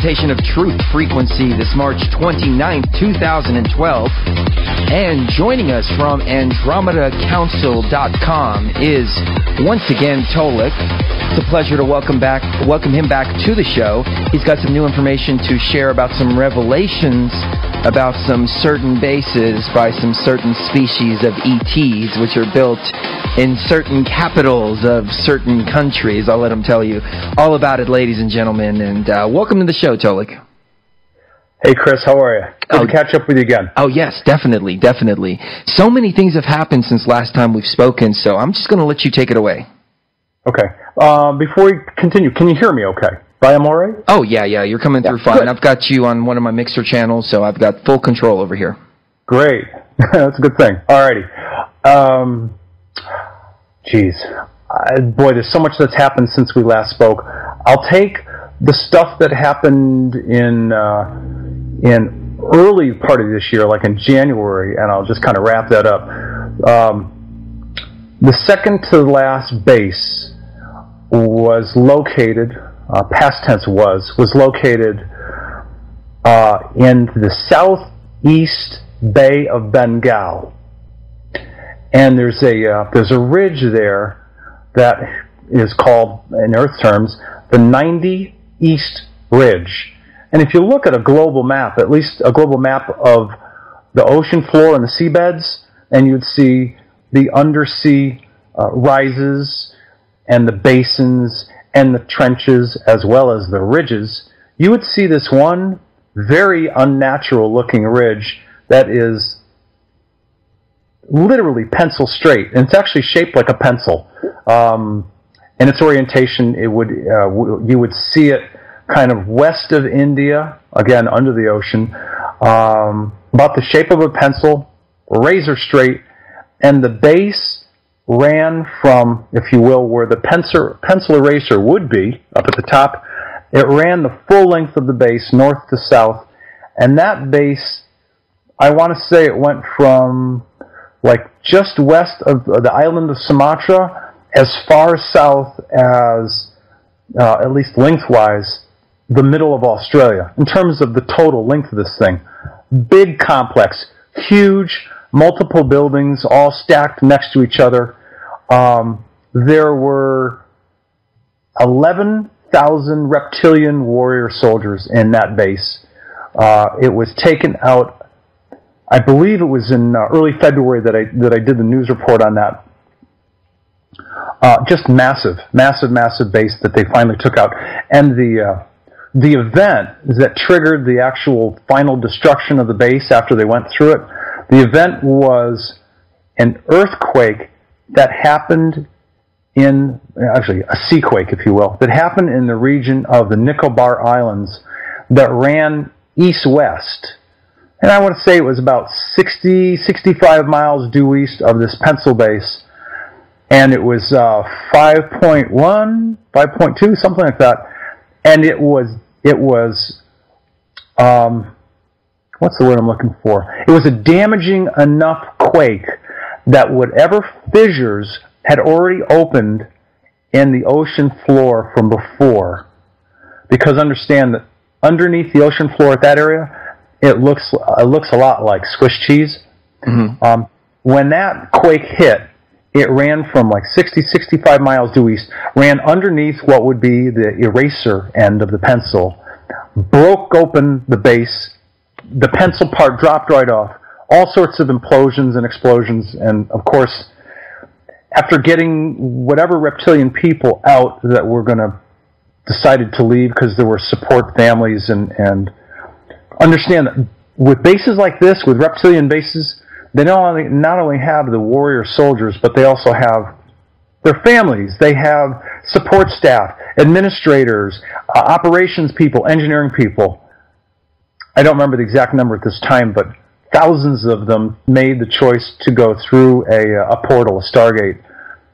presentation of Truth Frequency this March 29th, 2012. And joining us from AndromedaCouncil.com is once again Tolec. It's a pleasure to welcome him back to the show. He's got some new information to share about some revelations about some certain bases by some certain species of ETs, which are built in certain capitals of certain countries. I'll let him tell you all about it, ladies and gentlemen. And welcome to the show, Tolec. Hey, Chris, how are you? Good to catch up with you again. Oh, yes, definitely. So many things have happened since last time we've spoken, so I'm just going to let you take it away. Okay. Before we continue, can you hear me okay? I'm all right? Oh, yeah, you're coming through fine. Good. I've got you on one of my mixer channels, so I've got full control over here. Great. That's a good thing. All righty. Boy, there's so much that's happened since we last spoke. I'll take the stuff that happened in early part of this year, like in January, and I'll just kind of wrap that up. The second to last base was located, past tense was located in the southeast Bay of Bengal. And there's a ridge there that is called, in Earth terms, the 90 East Ridge. And if you look at a global map, at least a global map of the ocean floor and the seabeds, and you'd see the undersea rises and the basins and the trenches as well as the ridges, you would see this one very unnatural looking ridge that is literally pencil straight, and it's actually shaped like a pencil. In its orientation, you would see it kind of west of India, again under the ocean, about the shape of a pencil, razor straight, and the base ran from, if you will, where the pencil eraser would be, up at the top. It ran the full length of the base, north to south, and that base, I want to say it went from like just west of the island of Sumatra as far south as, at least lengthwise, the middle of Australia, in terms of the total length of this thing. Big complex, huge, multiple buildings, all stacked next to each other. There were 11,000 reptilian warrior soldiers in that base. It was taken out, I believe it was in early February that I did the news report on that. Just massive base that they finally took out. And the event that triggered the actual final destruction of the base after they went through it, the event was an earthquake that happened actually a seaquake, if you will, that happened in the region of the Nicobar Islands that ran east-west. And I want to say it was about 65 miles due east of this pencil base. And it was 5.1, 5.2, something like that. And it was what's the word I'm looking for? It was a damaging enough quake that whatever fissures had already opened in the ocean floor from before. Because understand that underneath the ocean floor at that area, it looks a lot like Swiss cheese. Mm-hmm. When that quake hit, it ran from like 65 miles due east, ran underneath what would be the eraser end of the pencil, broke open the base, the pencil part dropped right off, all sorts of implosions and explosions, and of course, after getting whatever reptilian people out that were going to decided to leave because there were support families and understand that with bases like this, with reptilian bases, they not only have the warrior soldiers, but they also have their families. They have support staff, administrators, operations people, engineering people. I don't remember the exact number at this time, but thousands of them made the choice to go through a portal, a Stargate,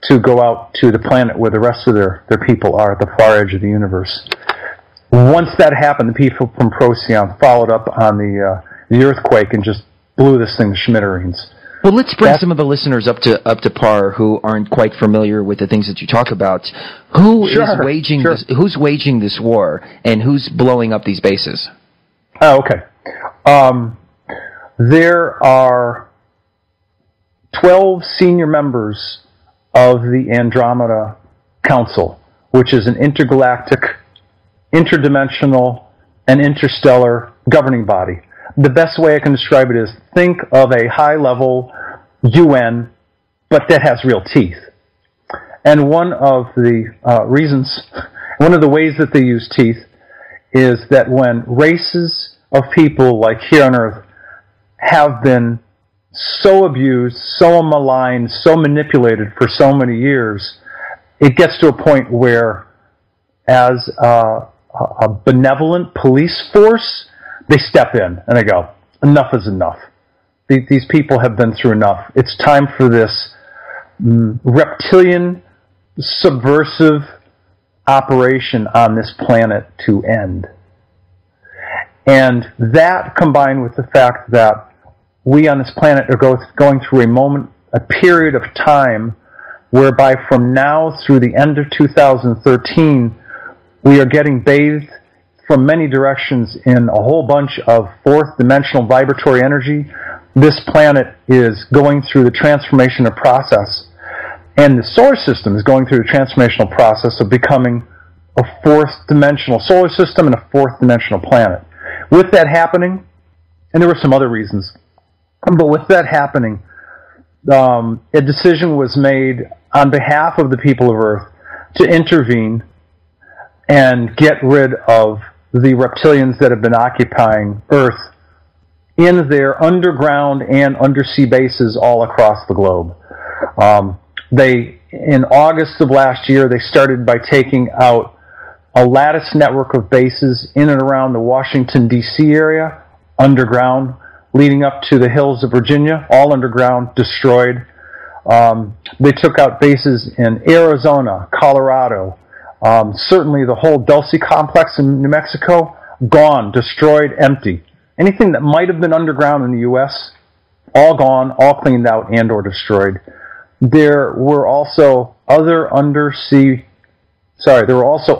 to go out to the planet where the rest of their people are at the far edge of the universe. Once that happened, the people from Procyon followed up on the earthquake and just blew this thing to smithereens. Well, let's bring some of the listeners up to par who aren't quite familiar with the things that you talk about. Who's waging this war, and who's blowing up these bases? Oh, okay. There are 12 senior members of the Andromeda Council, which is an intergalactic, interdimensional, and interstellar governing body. The best way I can describe it is think of a high-level UN, but that has real teeth. And one of the ways that they use teeth is that when races of people like here on Earth have been so abused, so maligned, so manipulated for so many years, it gets to a point where, as a benevolent police force, they step in and they go, enough is enough. These people have been through enough. It's time for this reptilian, subversive operation on this planet to end. And that, combined with the fact that we on this planet are going through a period of time whereby from now through the end of 2013, we are getting bathed from many directions in a whole bunch of fourth dimensional vibratory energy. This planet is going through the transformational process, and the solar system is going through the transformational process of becoming a fourth dimensional solar system and a fourth dimensional planet. With that happening, and there were some other reasons, but with that happening, a decision was made on behalf of the people of Earth to intervene and get rid of the reptilians that have been occupying Earth in their underground and undersea bases all across the globe. In August of last year, they started by taking out a lattice network of bases in and around the Washington, D.C. area, underground, leading up to the hills of Virginia, all underground, destroyed. They took out bases in Arizona, Colorado, certainly the whole Dulce complex in New Mexico, gone, destroyed, empty. Anything that might have been underground in the U.S., all gone, all cleaned out and or destroyed. There were also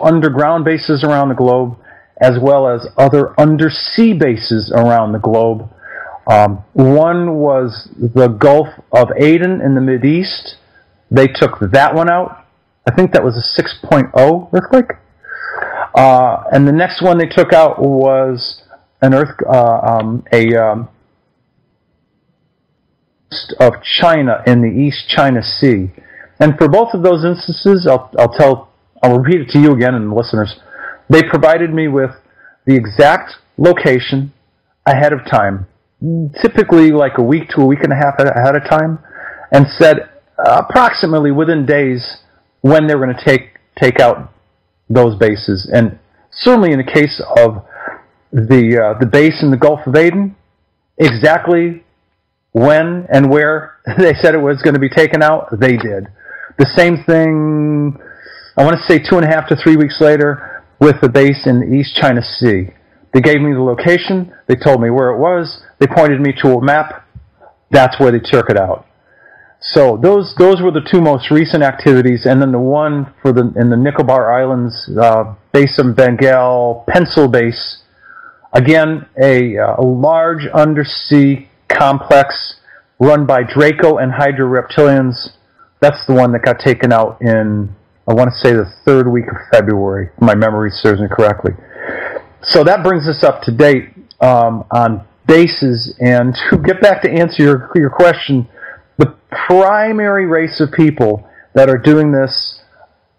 underground bases around the globe, as well as other undersea bases around the globe. One was the Gulf of Aden in the Mideast. They took that one out. I think that was a 6.0 earthquake. And the next one they took out was an of China in the East China Sea. And for both of those instances, I'll repeat it to you again and the listeners. They provided me with the exact location ahead of time, typically like a week to a week and a half ahead of time, and said approximately within days when they were going to take out those bases. And certainly in the case of the base in the Gulf of Aden, exactly when and where they said it was going to be taken out, they did. The same thing, I want to say 2.5 to 3 weeks later, with the base in the East China Sea. They gave me the location, they told me where it was, they pointed me to a map, that's where they took it out. So those were the two most recent activities, and then the one in the Nicobar Islands, base of Bengal, Pencil base, again, a large undersea complex run by Draco and Hydra reptilians. That's the one that got taken out in, I want to say, the third week of February, if my memory serves me correctly. So that brings us up to date on bases. And to get back to answer your question, the primary race of people that are doing this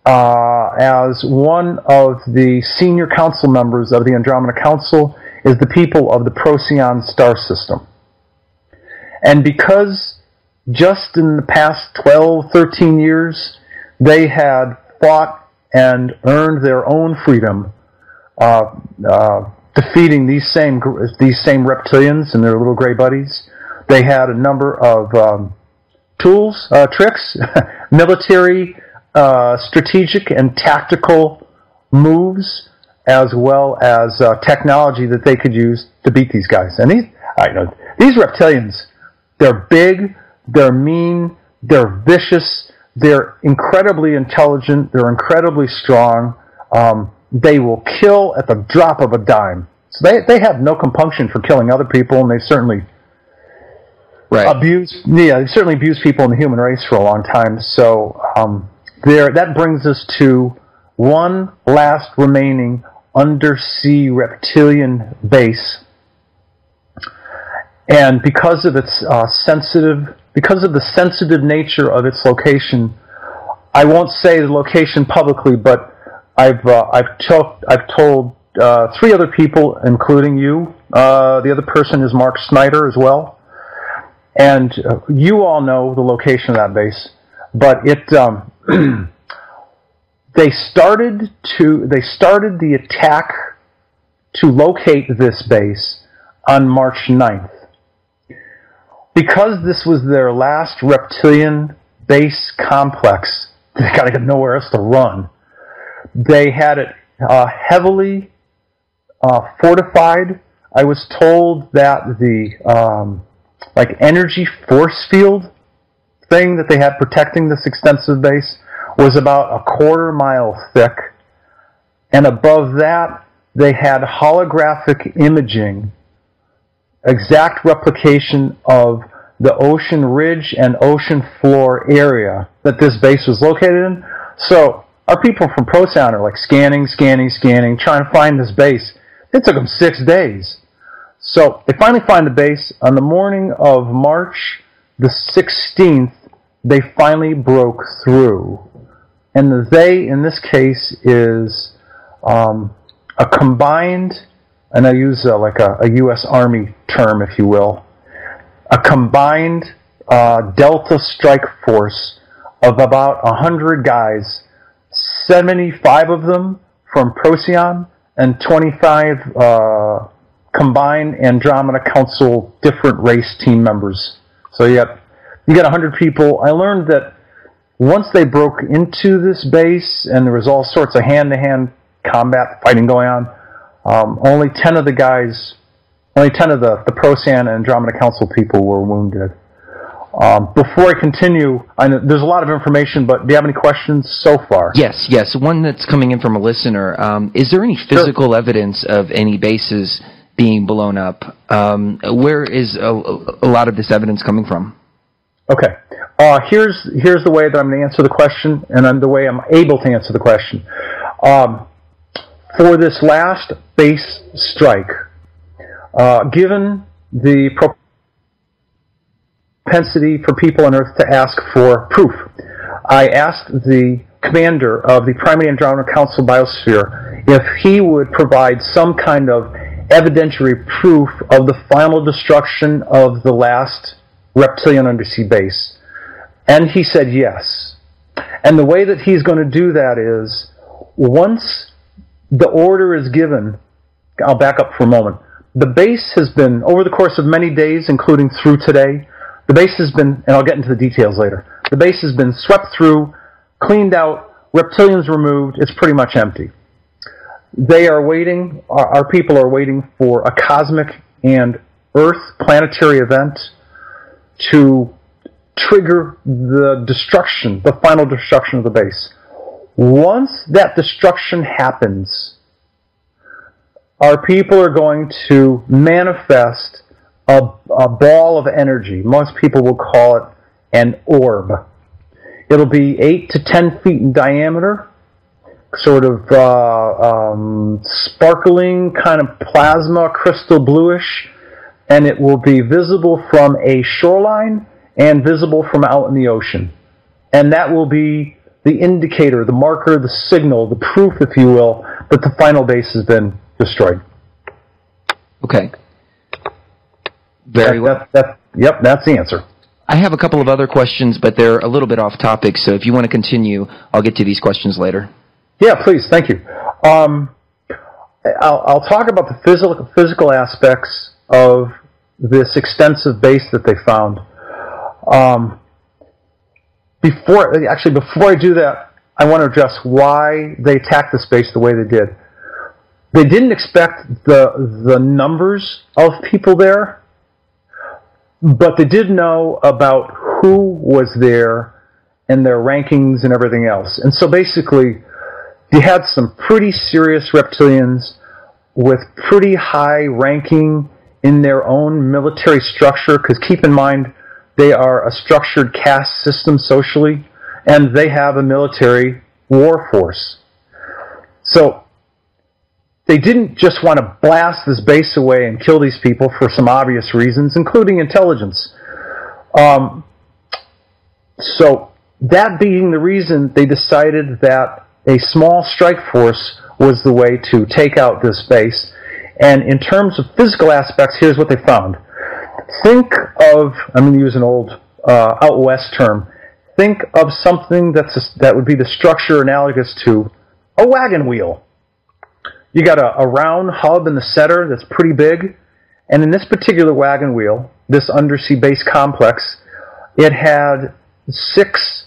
as one of the senior council members of the Andromeda Council is the people of the Procyon star system. And because just in the past 12, 13 years, they had fought and earned their own freedom, defeating these same reptilians and their little gray buddies. They had a number of tools, tricks, military, strategic and tactical moves, as well as technology that they could use to beat these guys. And these reptilians, they're big, they're mean, they're vicious, they're incredibly intelligent, they're incredibly strong. They will kill at the drop of a dime. So they have no compunction for killing other people, and they certainly they've certainly abused people in the human race for a long time. So that brings us to one last remaining undersea reptilian base. And because of its because of the sensitive nature of its location, I won't say the location publicly, but I've told 3 other people, including you. The other person is Mark Snyder as well, and you all know the location of that base. But they started the attack to locate this base on March 9th. Because this was their last reptilian base complex, they got to get nowhere else to run. They had it heavily fortified. I was told that the energy force field thing that they had protecting this extensive base was about a quarter mile thick, and above that they had holographic imaging, exact replication of the ocean ridge and ocean floor area that this base was located in. So our people from Procyon are scanning, trying to find this base. It took them 6 days. So they finally find the base. On the morning of March the 16th, they finally broke through. And the they, in this case, is a combined, and I use a U.S. Army term, if you will, a combined Delta Strike Force of about 100 guys, 75 of them from Procyon, and 25 combined Andromeda Council different race team members. So you got 100 people. I learned that once they broke into this base and there was all sorts of hand-to-hand combat fighting going on, only 10 of the Procyon and Andromeda Council people were wounded. Before I continue, I know there's a lot of information, but do you have any questions so far? Yes. One that's coming in from a listener. Is there any physical evidence of any bases being blown up? Where is a lot of this evidence coming from? Okay. Here's the way that I'm going to answer the question, and the way I'm able to answer the question. For this last base strike, given the propensity for people on Earth to ask for proof, I asked the commander of the Primary Andromeda Council Biosphere if he would provide some kind of evidentiary proof of the final destruction of the last reptilian undersea base. And he said yes. And the way that he's going to do that is, once the order is given, I'll back up for a moment. The base has been, over the course of many days, including through today, the base has been, and I'll get into the details later, the base has been swept through, cleaned out, reptilians removed, it's pretty much empty. They are waiting, our people are waiting for a cosmic and Earth planetary event to trigger the destruction, the final destruction of the base. Once that destruction happens, our people are going to manifest a ball of energy. Most people will call it an orb. It'll be 8 to 10 feet in diameter, sort of sparkling, kind of plasma, crystal bluish, and it will be visible from a shoreline and visible from out in the ocean. And that will be the indicator, the marker, the signal, the proof, if you will, that the final base has been destroyed. Okay. Very well. Yep, that's the answer. I have a couple of other questions, but they're a little bit off topic, so if you want to continue, I'll get to these questions later. Yeah, please. Thank you. I'll talk about the physical aspects of this extensive base that they found. Before I do that, I want to address why they attacked this base the way they did. They didn't expect the numbers of people there. but they did know about who was there and their rankings and everything else. And so basically, you had some pretty serious reptilians with pretty high ranking in their own military structure, because keep in mind, they are a structured caste system socially, and they have a military war force. So they didn't just want to blast this base away and kill these people for some obvious reasons, including intelligence. So that being the reason, they decided that a small strike force was the way to take out this base. And in terms of physical aspects, here's what they found. Think of, I'm going to use an old out west term, think of something that would be the structure analogous to a wagon wheel. You got a round hub in the center that's pretty big, and in this particular wagon wheel, this undersea base complex, it had 6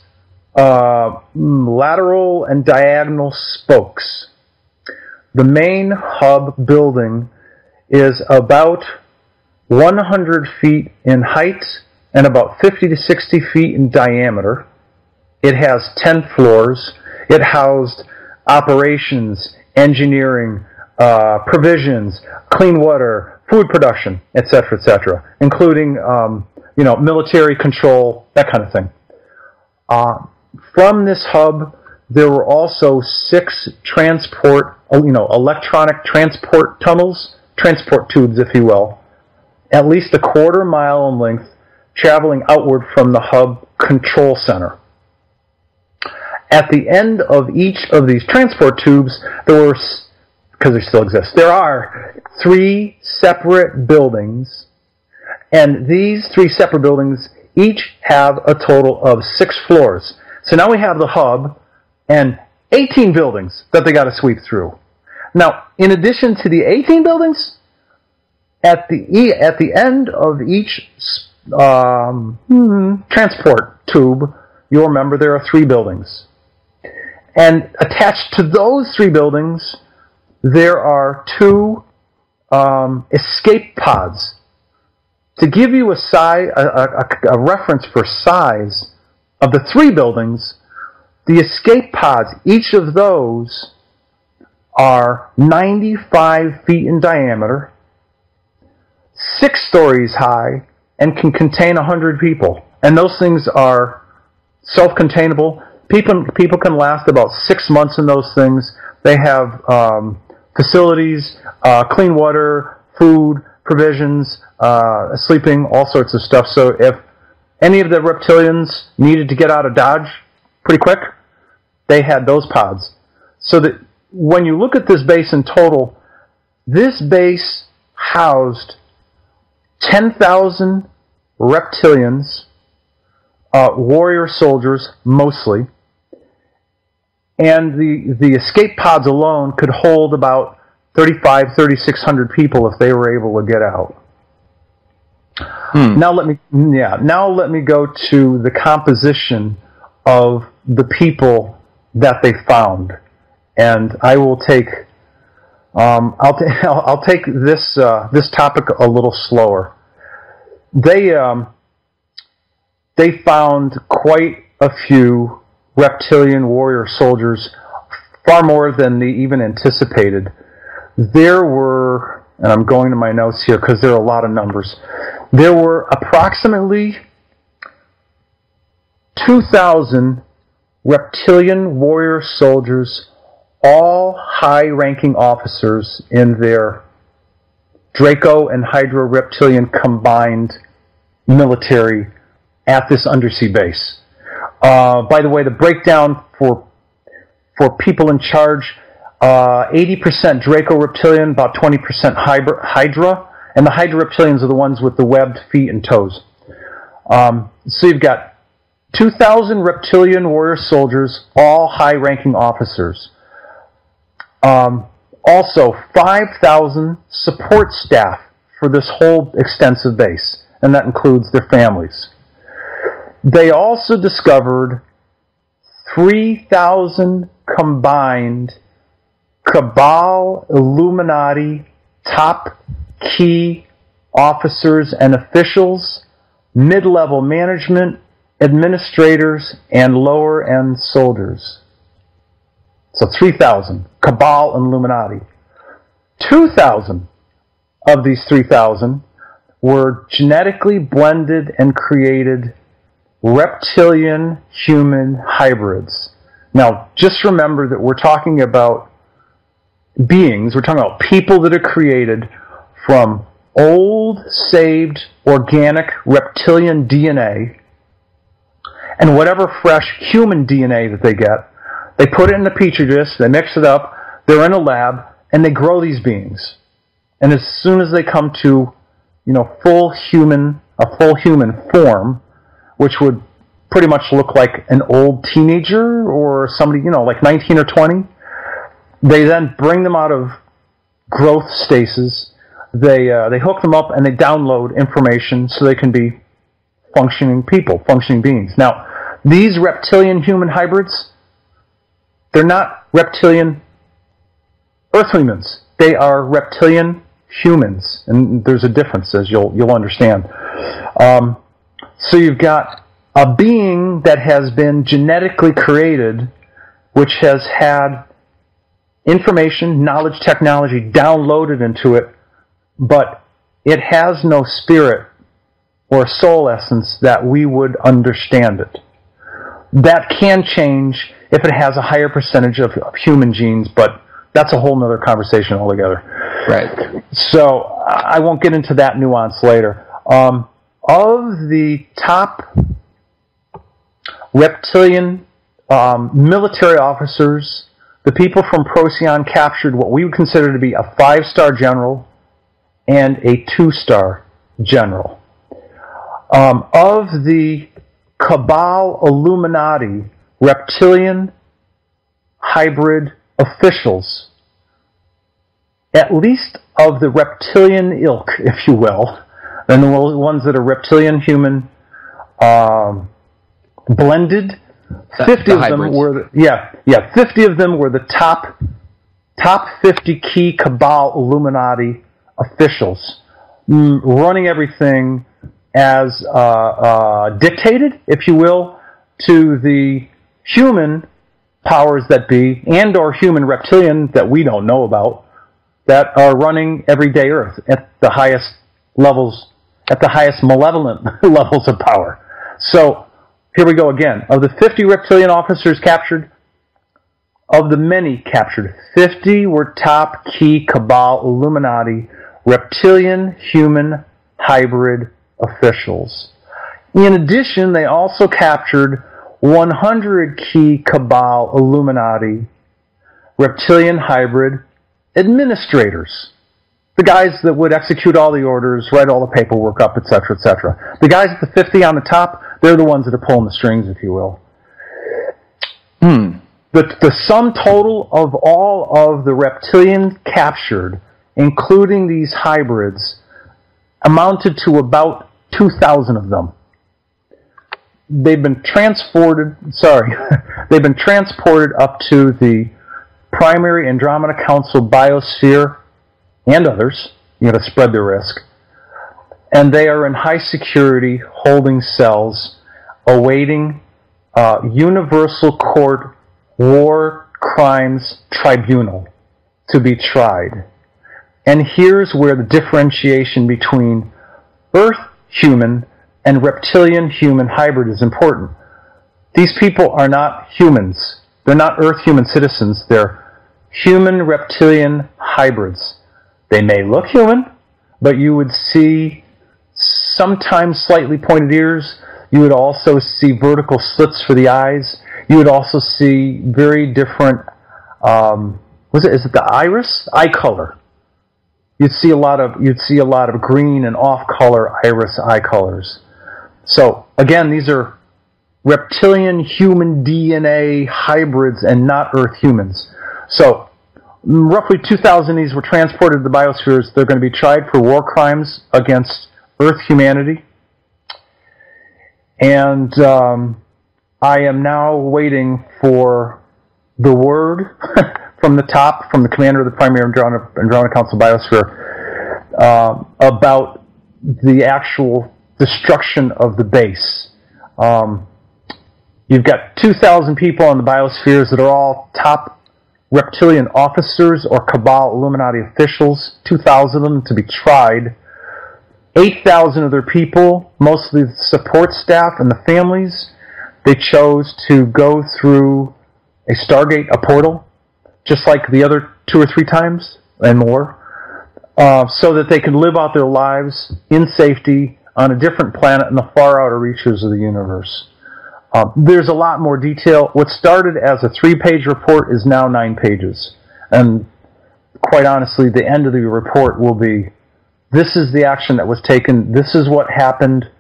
lateral and diagonal spokes. The main hub building is about 100 feet in height and about 50 to 60 feet in diameter. It has 10 floors. It housed operations, engineering, provisions, clean water, food production, etc., including military control, that kind of thing. From this hub, there were also 6 electronic transport tunnels, transport tubes, if you will, at least a quarter mile in length, traveling outward from the hub control center. At the end of each of these transport tubes, there were, because they still exist, there are 3 separate buildings, and these 3 separate buildings each have a total of 6 floors. So now we have the hub and 18 buildings that they got to sweep through. Now, in addition to the 18 buildings, at the end of each transport tube, you'll remember there are 3 buildings. And attached to those 3 buildings, there are 2 escape pods. To give you a reference for size of the 3 buildings, the escape pods, each of those are 95 feet in diameter, 6 stories high, and can contain 100 people. And those things are self-containable. People can last about 6 months in those things. They have facilities, clean water, food, provisions, sleeping, all sorts of stuff. So if any of the reptilians needed to get out of Dodge pretty quick, they had those pods. So that when you look at this base in total, this base housed 10,000 reptilians, warrior soldiers mostly, and the escape pods alone could hold about 3,600 people if they were able to get out. Now let me go to the composition of the people that they found, and I will take I'll take this topic a little slower. They found quite a few reptilian warrior soldiers, far more than they even anticipated. There were, and I'm going to my notes here because there are a lot of numbers, there were approximately 2,000 reptilian warrior soldiers, all high-ranking officers in their Draco and Hydra reptilian combined military at this undersea base. By the way, the breakdown for people in charge, 80% Draco reptilian, about 20% Hydra, and the Hydra reptilians are the ones with the webbed feet and toes. So you've got 2,000 reptilian warrior soldiers, all high-ranking officers. Also, 5,000 support staff for this whole extensive base, and that includes their families. They also discovered 3,000 combined Cabal Illuminati top key officers and officials mid-level management, administrators, and lower-end soldiers. So 3,000, Cabal and Illuminati. 2,000 of these 3,000 were genetically blended and created reptilian-human hybrids. Now, just remember that we're talking about beings, we're talking about people that are created from old, saved, organic reptilian DNA and whatever fresh human DNA that they get. They put it in the petri dish, they mix it up, they're in a lab, and they grow these beings. And as soon as they come to, a full human form, which would pretty much look like an old teenager or somebody, like 19 or 20, they then bring them out of growth stasis. They hook them up and they download information so they can be functioning people, functioning beings. Now, these reptilian human hybrids, they're not reptilian earth humans. They are reptilian humans, and there's a difference, as you'll understand. So you've got a being that has been genetically created, which has had information, knowledge, technology downloaded into it, but it has no spirit or soul essence that we would understand it. That can change if it has a higher percentage of human genes, but that's a whole other conversation altogether. Right. So I won't get into that nuance later. Of the top reptilian military officers, the people from Procyon captured what we would consider to be a 5-star general and a 2-star general. Of the Cabal Illuminati reptilian hybrid officials, at least of the reptilian ilk, if you will, and the ones that are reptilian human blended, 50 of them were 50 of them were the top 50 key Cabal Illuminati officials, running everything as dictated, if you will, to the human powers that be and or human reptilian that we don't know about, that are running everyday Earth at the highest levels, at the highest malevolent levels of power. So here we go again. Of the 50 reptilian officers captured, of the many captured, 50 were top key Cabal Illuminati reptilian human hybrid officials. In addition, they also captured 100 key Cabal Illuminati reptilian hybrid administrators. The guys that would execute all the orders, write all the paperwork up, etc., etc. The guys at the 50 on the top, they're the ones that are pulling the strings, if you will. The sum total of all of the reptilians captured, including these hybrids, amounted to about 2,000 of them. They've been transported up to the primary Andromeda Council biosphere and others, to spread the risk. And they are in high security holding cells awaiting Universal Court War Crimes Tribunal to be tried. And here's where the differentiation between Earth human and reptilian human hybrid is important. These people are not humans. They're not Earth human citizens. They're human reptilian hybrids. They may look human, but you would see sometimes slightly pointed ears. You would also see vertical slits for the eyes. You would also see very different, is it the iris? Eye color. You'd see a lot of green and off-color iris eye colors. So again, these are reptilian human DNA hybrids and not Earth humans. So roughly 2,000 of these were transported to the biospheres. They're going to be tried for war crimes against Earth humanity. And I am now waiting for the word from the top, from the commander of the primary Andromeda Council biosphere, about the actual destruction of the base. You've got 2,000 people on the biospheres that are all top reptilian officers or Cabal Illuminati officials, 2,000 of them to be tried. 8,000 of their people, mostly the support staff and the families, they chose to go through a Stargate, a portal, just like the other 2 or 3 times and more, so that they could live out their lives in safety on a different planet in the far outer reaches of the universe. There's a lot more detail. What started as a 3-page report is now 9 pages. And quite honestly, the end of the report will be, this is the action that was taken, this is what happened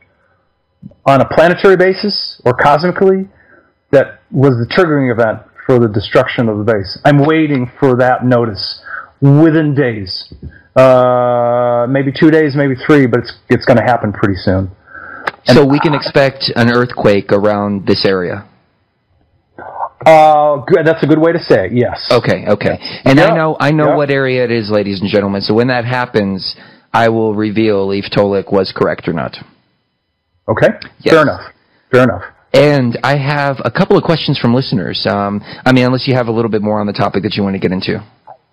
on a planetary basis or cosmically that was the triggering event for the destruction of the base. I'm waiting for that notice within days. Maybe 2 days, maybe 3, but it's going to happen pretty soon. And so we can expect an earthquake around this area? Good. That's a good way to say it, yes. Okay. And I know what area it is, ladies and gentlemen, so when that happens, I will reveal if Tolec was correct or not. Okay. Yes. Fair enough. And I have a couple of questions from listeners. Unless you have a little bit more on the topic that you want to get into.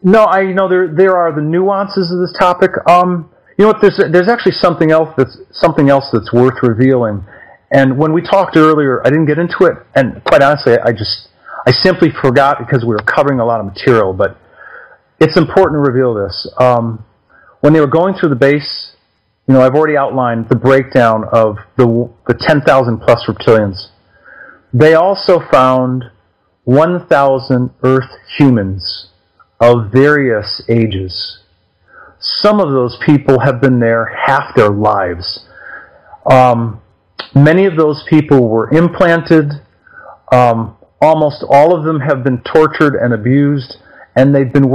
No, I know there are the nuances of this topic. You know what? There's actually something else that's worth revealing. And when we talked earlier, I didn't get into it, and quite honestly, I simply forgot because we were covering a lot of material. But it's important to reveal this. When they were going through the base, I've already outlined the breakdown of the 10,000 plus reptilians. They also found 1,000 Earth humans of various ages. Some of those people have been there half their lives. Many of those people were implanted. Almost all of them have been tortured and abused, and they've been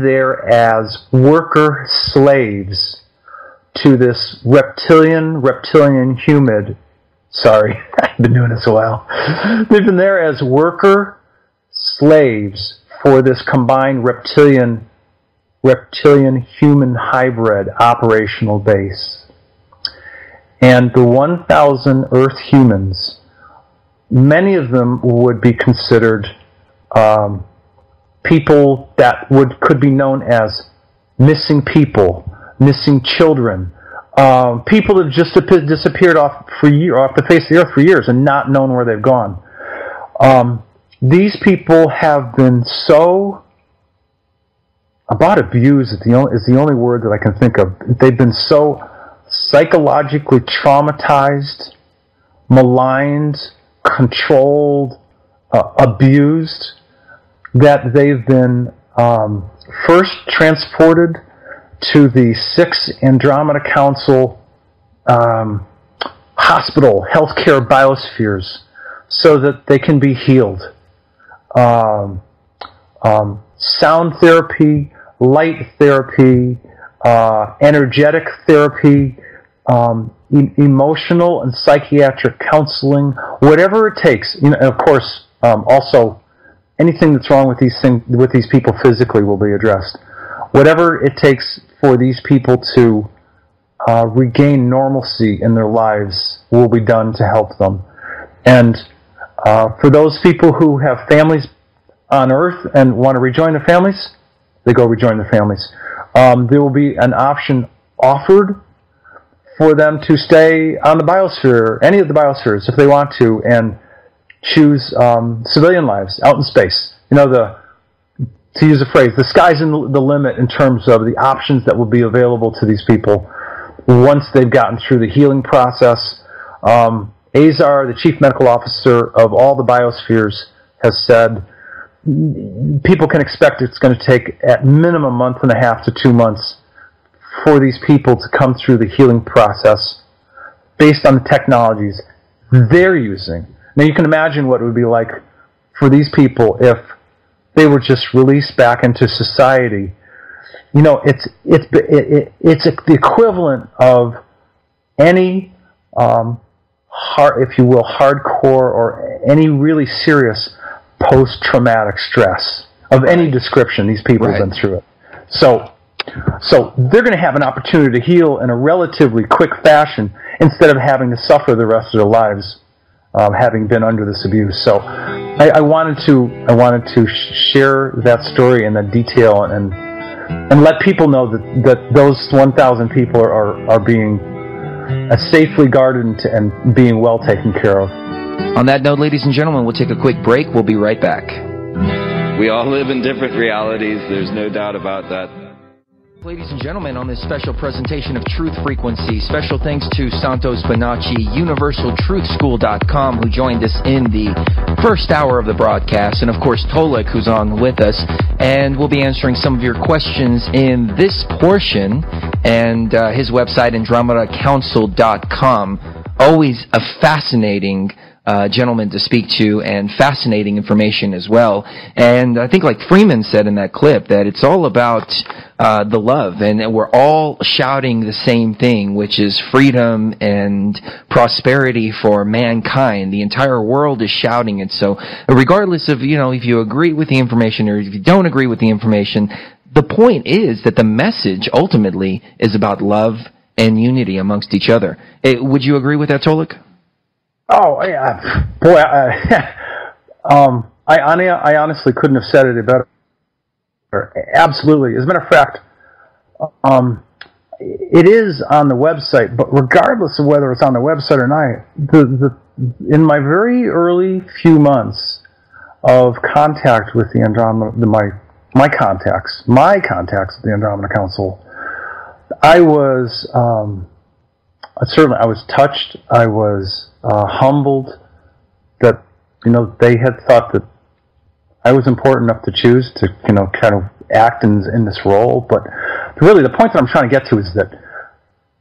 there as worker slaves to this reptilian humid. Sorry, I've been doing this a while. They've been there as worker slaves for this combined reptilian human hybrid operational base. And the 1,000 Earth humans, many of them would be considered people that could be known as missing people, missing children, people that just disappeared off the face of the earth for years and not known where they've gone. These people have been abused is the only word that I can think of. They've been so psychologically traumatized, maligned, controlled, abused, that they've been first transported to the 6 Andromeda Council hospital, healthcare biospheres, so that they can be healed. Sound therapy, light therapy, energetic therapy, emotional and psychiatric counseling, whatever it takes. And of course, also anything that's wrong with these people physically will be addressed. Whatever it takes for these people to regain normalcy in their lives will be done to help them. And for those people who have families on Earth and want to rejoin their families, they go rejoin their families. There will be an option offered for them to stay on the biosphere, any of the biospheres, if they want to, and choose civilian lives out in space. To use a phrase, the sky's the limit in terms of the options that will be available to these people once they've gotten through the healing process. Azar, the chief medical officer of all the biospheres, has said people can expect it's going to take at minimum a month and a half to 2 months for these people to come through the healing process based on the technologies they're using. Now you can imagine what it would be like for these people if they were just released back into society. It's the equivalent of any if you will, hardcore or any really serious post-traumatic stress of any description. These people have been through it. So So they're going to have an opportunity to heal in a relatively quick fashion instead of having to suffer the rest of their lives having been under this abuse. So I wanted to share that story in that detail and let people know that those 1,000 people are being safely guarded and being well taken care of. On that note, ladies and gentlemen, we'll take a quick break. We'll be right back. We all live in different realities. There's no doubt about that. Ladies and gentlemen, on this special presentation of Truth Frequency, special thanks to Santos Bonacci, UniversalTruthSchool.com, who joined us in the first hour of the broadcast, and of course Tolec, who's on with us, and we'll be answering some of your questions in this portion, and his website, AndromedaCouncil.com. Always a fascinating gentleman to speak to, and fascinating information as well. And I think, like Freeman said in that clip, that it's all about the love, and we're all shouting the same thing, which is freedom and prosperity for mankind. The entire world is shouting it. So regardless of, if you agree with the information or if you don't agree with the information, the point is that the message ultimately is about love and unity amongst each other. Would you agree with that, Tolec? Oh, yeah. Boy, I honestly couldn't have said it better. Absolutely. As a matter of fact, it is on the website, but regardless of whether it's on the website or not, in my very early few months of contact with the Andromeda, my contacts at the Andromeda Council, I was touched. I was humbled that they had thought that I was important enough to choose to kind of act in this role. But really, the point that I'm trying to get to is that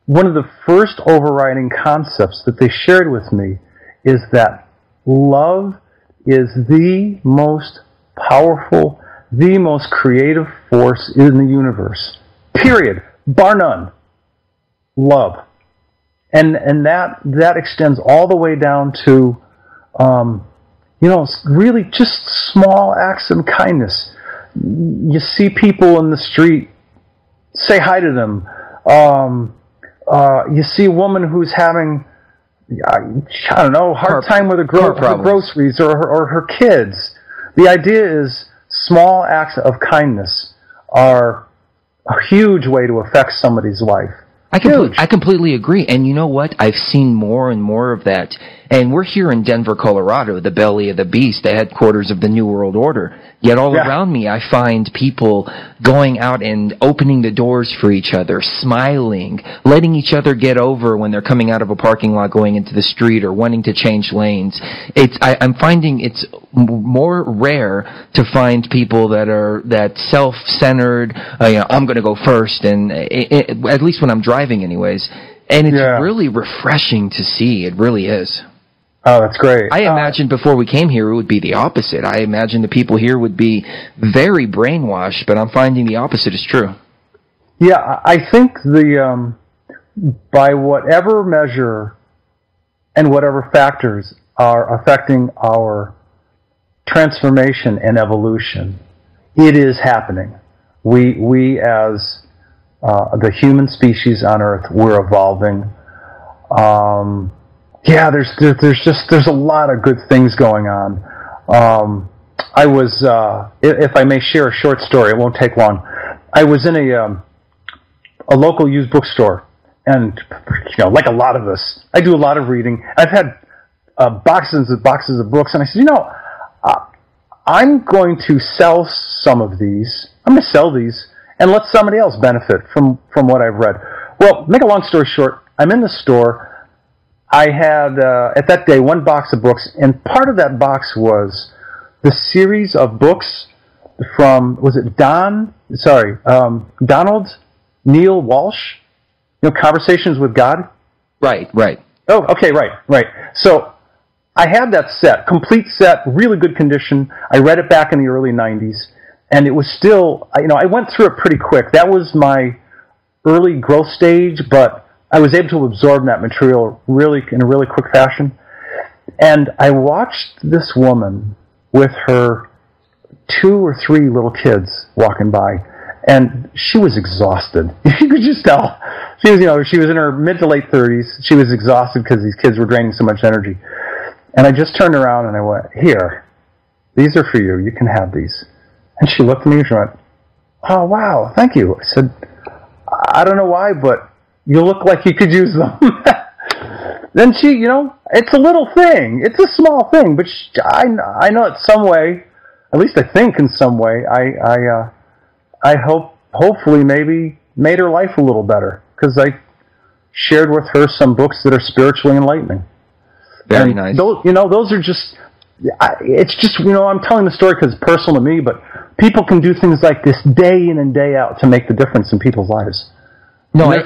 one of the first overriding concepts that they shared with me is that love is the most powerful, the most creative force in the universe. Period. Bar none. Love. And that extends all the way down to, really just small acts of kindness. You see people in the street, say hi to them. You see a woman who's having, hard time with her groceries or her kids. The idea is small acts of kindness are a huge way to affect somebody's life. I completely agree. And you know what? I've seen more and more of that. And we're here in Denver, Colorado, the belly of the beast, the headquarters of the New World Order. Yet all around me, I find people going out and opening the doors for each other, smiling, letting each other get over when they're coming out of a parking lot, going into the street, or wanting to change lanes. I'm finding it's more rare to find people that self-centered, I'm going to go first, and at least when I'm driving anyways. And it's really refreshing to see. It really is. Oh, that's great. I imagined before we came here it would be the opposite. I imagined the people here would be very brainwashed, but I'm finding the opposite is true. Yeah, I think by whatever measure and whatever factors are affecting our transformation and evolution, it is happening. We as the human species on Earth, we're evolving. There's a lot of good things going on. I was, if I may share a short story, it won't take long. I was in a local used bookstore, and like a lot of us, I do a lot of reading. I've had boxes of books, and I said, I'm going to sell some of these. I'm going to sell these and let somebody else benefit from what I've read. Well, make a long story short, I'm in the store. I had, at that day, one box of books, and part of that box was the series of books from, was it Donald Neil Walsh? Conversations with God? Right. Oh, okay, right. So I had that set, complete set, really good condition. I read it back in the early 90s, and it was still, I went through it pretty quick. That was my early growth stage, but I was able to absorb that material in a really quick fashion. And I watched this woman with her 2 or 3 little kids walking by. And she was exhausted. You could just tell. She was in her mid to late 30s. She was exhausted because these kids were draining so much energy. And I just turned around and I went, "Here, these are for you. You can have these." And she looked at me and she went, "Oh, wow, thank you." I said, "I don't know why, but you look like you could use them." Then she, it's a little thing. It's a small thing, but I know in some way, at least I think in some way, I hopefully maybe made her life a little better because I shared with her some books that are spiritually enlightening. Very nice. Those are just, it's just, I'm telling the story because it's personal to me, but people can do things like this day in and day out to make the difference in people's lives. No, I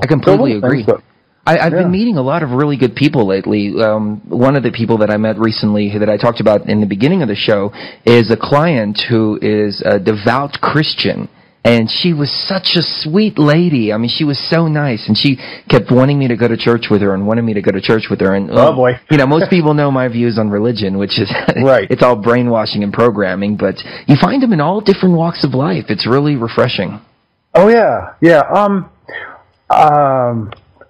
completely agree. Things, I've been meeting a lot of really good people lately. One of the people that I met recently that I talked about in the beginning of the show is a client who is a devout Christian. And she was such a sweet lady. I mean, she was so nice. And she kept wanting me to go to church with her and wanted me to go to church with her. And, oh, boy. Most people know my views on religion, which is, right. It's all brainwashing and programming. But you find them in all different walks of life. It's really refreshing. Oh, yeah. Yeah.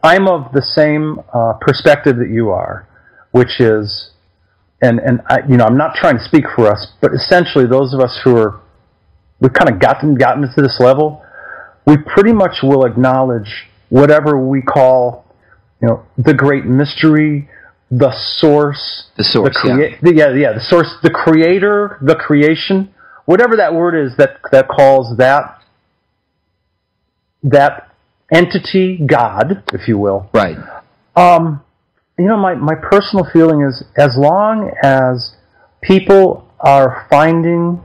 I'm of the same perspective that you are, which is, and I'm not trying to speak for us, but essentially those of us who we've kind of gotten to this level, we pretty much will acknowledge whatever we call, the great mystery, the source, the source, the source, the creator, the creation, whatever that word is that calls that entity God, if you will. Right. My personal feeling is as long as people are finding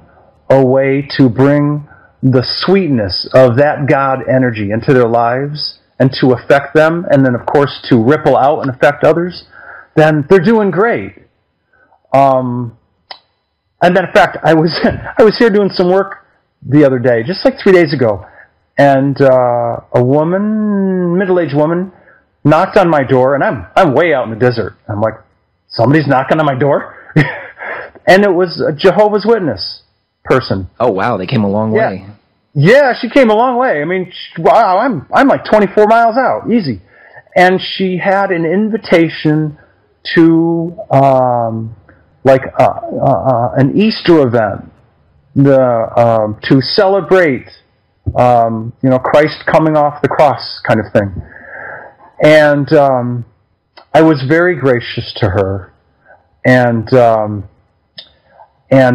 a way to bring the sweetness of that God energy into their lives and to affect them, and then of course to ripple out and affect others, then they're doing great. And then in fact, I was here doing some work the other day, just like 3 days ago, and a woman, middle-aged woman, knocked on my door, and I'm way out in the desert. I'm like, somebody's knocking on my door, and it was a Jehovah's Witness person. Oh wow, they came a long way. Yeah, she came a long way. I mean, I'm like 24 miles out, easy, and she had an invitation to an Easter event, to celebrate Christ coming off the cross, kind of thing. And I was very gracious to her, and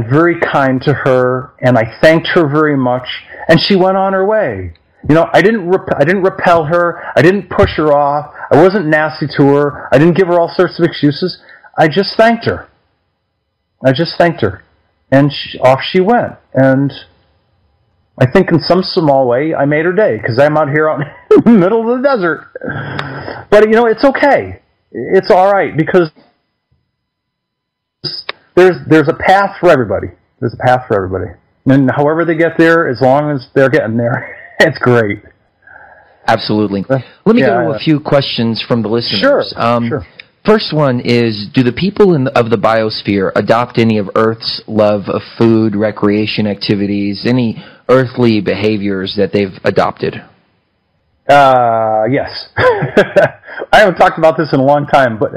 very kind to her, and I thanked her very much, and she went on her way. I didn't repel her, I didn't push her off, I wasn't nasty to her, I didn't give her all sorts of excuses. I just thanked her, and off she went. And I think in some small way I made her day, because I'm out here out in the middle of the desert. But it's okay, it's all right, because there's a path for everybody. There's a path for everybody. And however they get there, as long as they're getting there, it's great. Absolutely. Let me go to a few questions from the listeners. Sure. First one is, do the people of the biosphere adopt any of Earth's love of food, recreation activities, any earthly behaviors that they've adopted? Yes. I haven't talked about this in a long time, but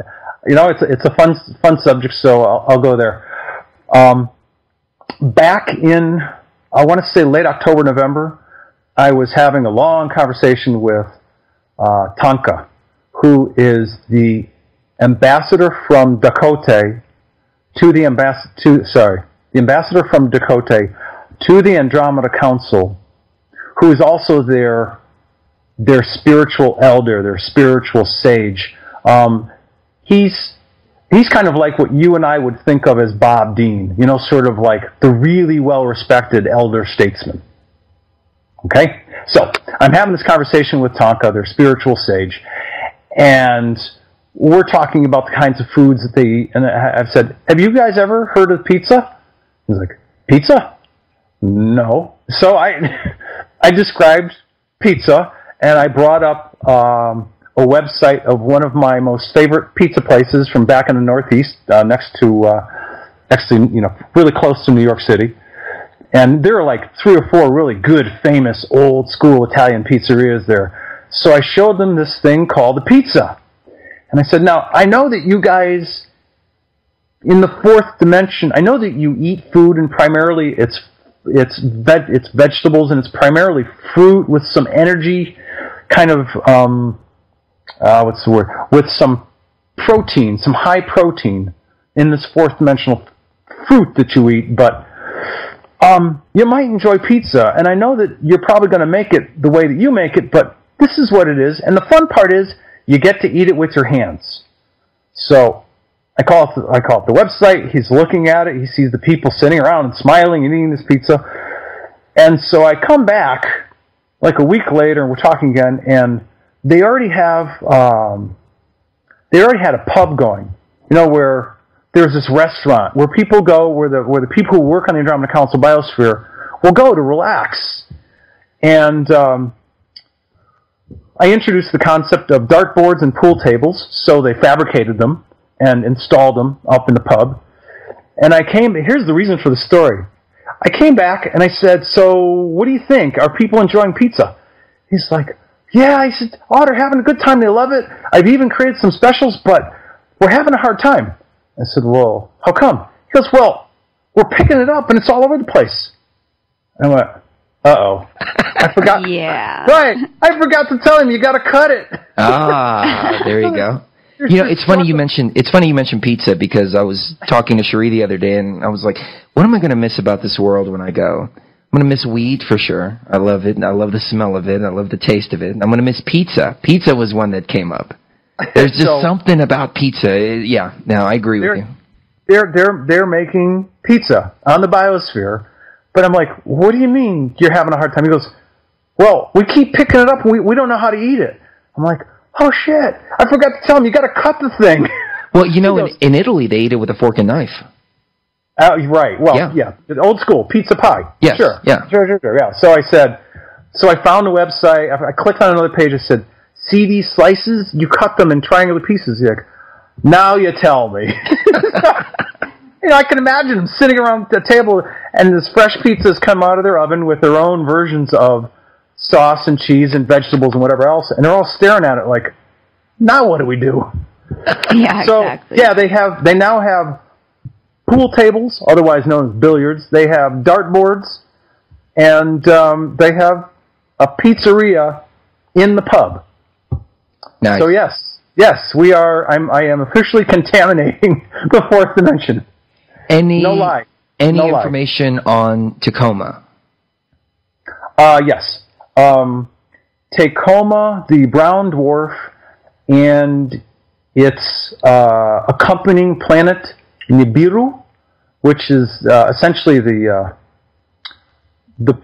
it's a fun subject, so I'll go there. Back in, I want to say late October, November, I was having a long conversation with Tonka, who is the ambassador from Dakota the ambassador from Dakota to the Andromeda Council, who is also their spiritual elder, their spiritual sage. He's kind of like what you and I would think of as Bob Dean, sort of like the really well-respected elder statesman. Okay? So, I'm having this conversation with Tonka, their spiritual sage, and we're talking about the kinds of foods that they eat, and I've said, have you guys ever heard of pizza? He's like, pizza? No. So I described pizza, and I brought up a website of one of my most favorite pizza places from back in the Northeast, next to really close to New York City. And there are like 3 or 4 really good, famous, old-school Italian pizzerias there. So I showed them this thing called a pizza. And I said, now, I know that you guys, in the 4th dimension, I know that you eat food and primarily it's vegetables and it's primarily fruit with some energy, kind of, what's the word? With some protein, some high protein in this 4th dimensional fruit that you eat, but you might enjoy pizza, and I know that you're probably going to make it the way that you make it, but this is what it is, and the fun part is you get to eat it with your hands. So I call it the website. He's looking at it. He sees the people sitting around and smiling and eating this pizza. And so I come back like a week later, and we're talking again, and they already had a pub going, where there's this restaurant where people go, where the people who work on the Andromeda Council Biosphere will go to relax. And I introduced the concept of dartboards and pool tables, so they fabricated them and installed them up in the pub. And here's the reason for the story. I came back and I said, so what do you think? Are people enjoying pizza? He's like, yeah. I said, oh, they're having a good time. They love it. I've even created some specials, but we're having a hard time. I said, well, how come? He goes, well, we're picking it up and it's all over the place. And I went, uh-oh. I forgot. Yeah. Right. I forgot to tell him you got to cut it. There you go. It's funny you mentioned pizza, because I was talking to Sheree the other day, and I was like, what am I going to miss about this world when I go? I'm going to miss wheat for sure. I love it. I love the smell of it. I love the taste of it. I'm going to miss pizza. Pizza was one that came up. There's just something about pizza. Yeah, no, I agree with you. They're making pizza on the Biosphere, but I'm like, what do you mean you're having a hard time? He goes, well, we keep picking it up, and we don't know how to eat it. I'm like, oh shit, I forgot to tell him you got to cut the thing. Well, in Italy they eat it with a fork and knife. Right. Well, yeah. Old school pizza pie. Yes. Sure. Yeah. Sure. Yeah. So I found the website. I clicked on another page. It said, see these slices? You cut them in triangular pieces. You're like, now you tell me. I can imagine them sitting around the table, and this fresh pizzas come out of their oven with their own versions of sauce and cheese and vegetables and whatever else, and they're all staring at it like, now what do we do? Yeah, so, exactly. Yeah, they now have pool tables, otherwise known as billiards. They have dartboards, and they have a pizzeria in the pub. Nice. So yes, we are. I am officially contaminating the 4th dimension. No lie. Any information on Tacoma? Yes. Tacoma, the brown dwarf, and its accompanying planet Nibiru, which is essentially the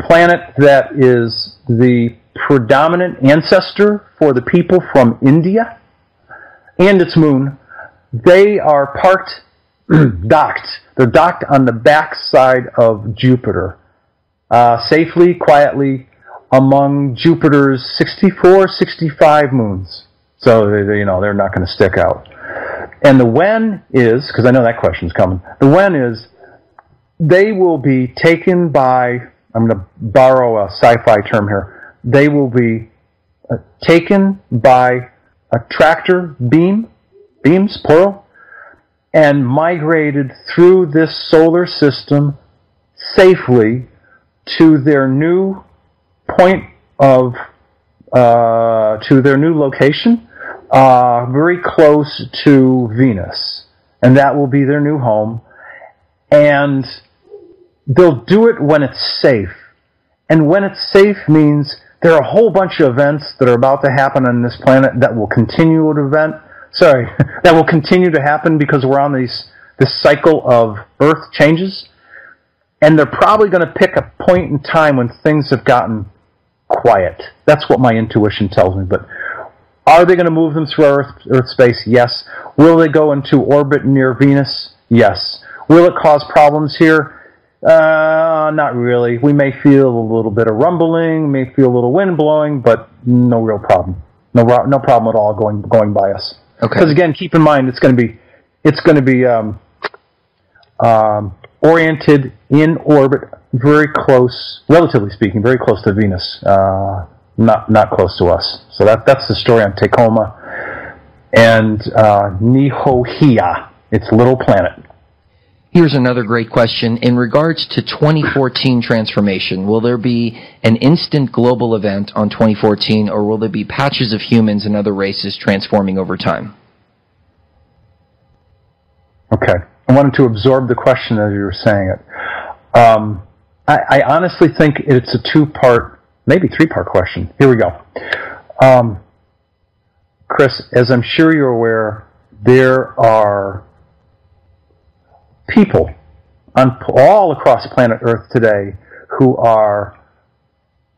planet that is the predominant ancestor for the people from India, and its moon. They are docked. They're docked on the backside of Jupiter, safely, quietly, among Jupiter's 64, 65 moons. So they're not going to stick out. And the when is, because I know that question's coming. The when is, they will be taken by, I'm going to borrow a sci-fi term here, they will be taken by a tractor beams, plural, and migrated through this solar system safely to their new point of, to their new location, very close to Venus. And that will be their new home. And they'll do it when it's safe. And when it's safe means there are a whole bunch of events that are about to happen on this planet that will continue that will continue to happen because we're on this cycle of Earth changes. And they're probably going to pick a point in time when things have gotten quiet. That's what my intuition tells me. But are they going to move them through Earth space? Yes. Will they go into orbit near Venus? Yes. Will it cause problems here? Not really. We may feel a little bit of rumbling, may feel a little wind blowing, but no real problem. No problem at all going by us. Okay. Because again, keep in mind it's going to be oriented in orbit very close, relatively speaking, very close to Venus. Not close to us. So that's the story on Tacoma and Nihohia. It's a little planet. Here's another great question. In regards to 2014 transformation, will there be an instant global event on 2014, or will there be patches of humans and other races transforming over time? Okay. I wanted to absorb the question as you were saying it. I honestly think it's a two-part, maybe three-part question. Here we go. Chris, as I'm sure you're aware, there are people all across planet Earth today who are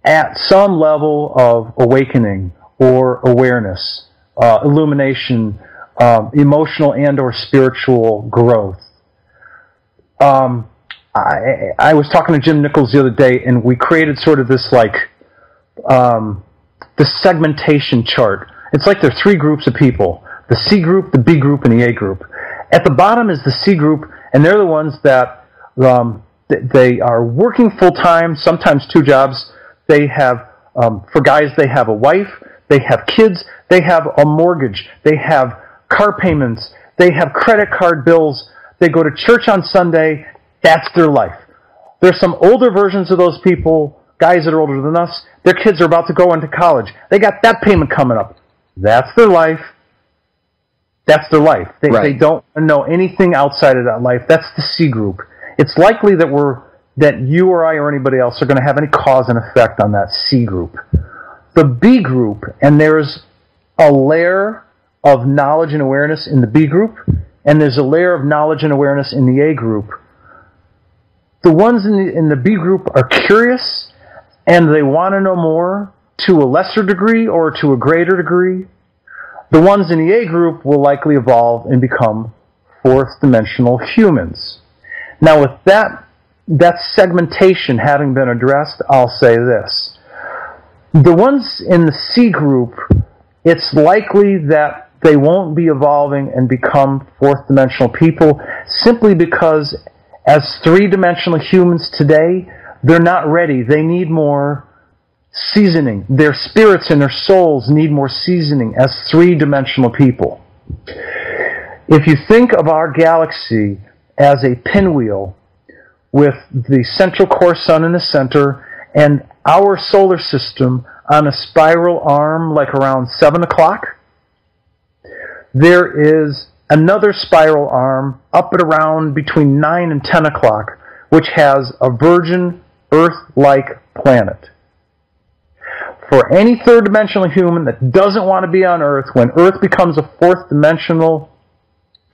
at some level of awakening or awareness, illumination, emotional and or spiritual growth. I was talking to Jim Nichols the other day, and we created sort of this this segmentation chart. It's like there are three groups of people: the C group, the B group, and the A group. At the bottom is the C group, and they're the ones that they are working full time, sometimes two jobs. They have, for guys, they have a wife, they have kids, they have a mortgage, they have car payments, they have credit card bills, they go to church on Sunday. That's their life. There's some older versions of those people, guys that are older than us. Their kids are about to go into college. They got that payment coming up. That's their life. That's their life. They don't know anything outside of that life. That's the C group. It's likely that you or I or anybody else are going to have any cause and effect on that C group. The B group, and there's a layer of knowledge and awareness in the B group, and there's a layer of knowledge and awareness in the A group. The ones in the B group are curious, and they want to know more to a lesser degree or to a greater degree. The ones in the A group will likely evolve and become fourth-dimensional humans. Now, with that segmentation having been addressed, I'll say this. The ones in the C group, it's likely that they won't be evolving and become fourth-dimensional people simply because as three-dimensional humans today, they're not ready. They need more seasoning. Their spirits and their souls need more seasoning as three-dimensional people. If you think of our galaxy as a pinwheel with the central core sun in the center and our solar system on a spiral arm like around 7 o'clock, there is another spiral arm up at around between 9 and 10 o'clock, which has a virgin Earth-like planet. For any third-dimensional human that doesn't want to be on Earth, when Earth becomes a fourth-dimensional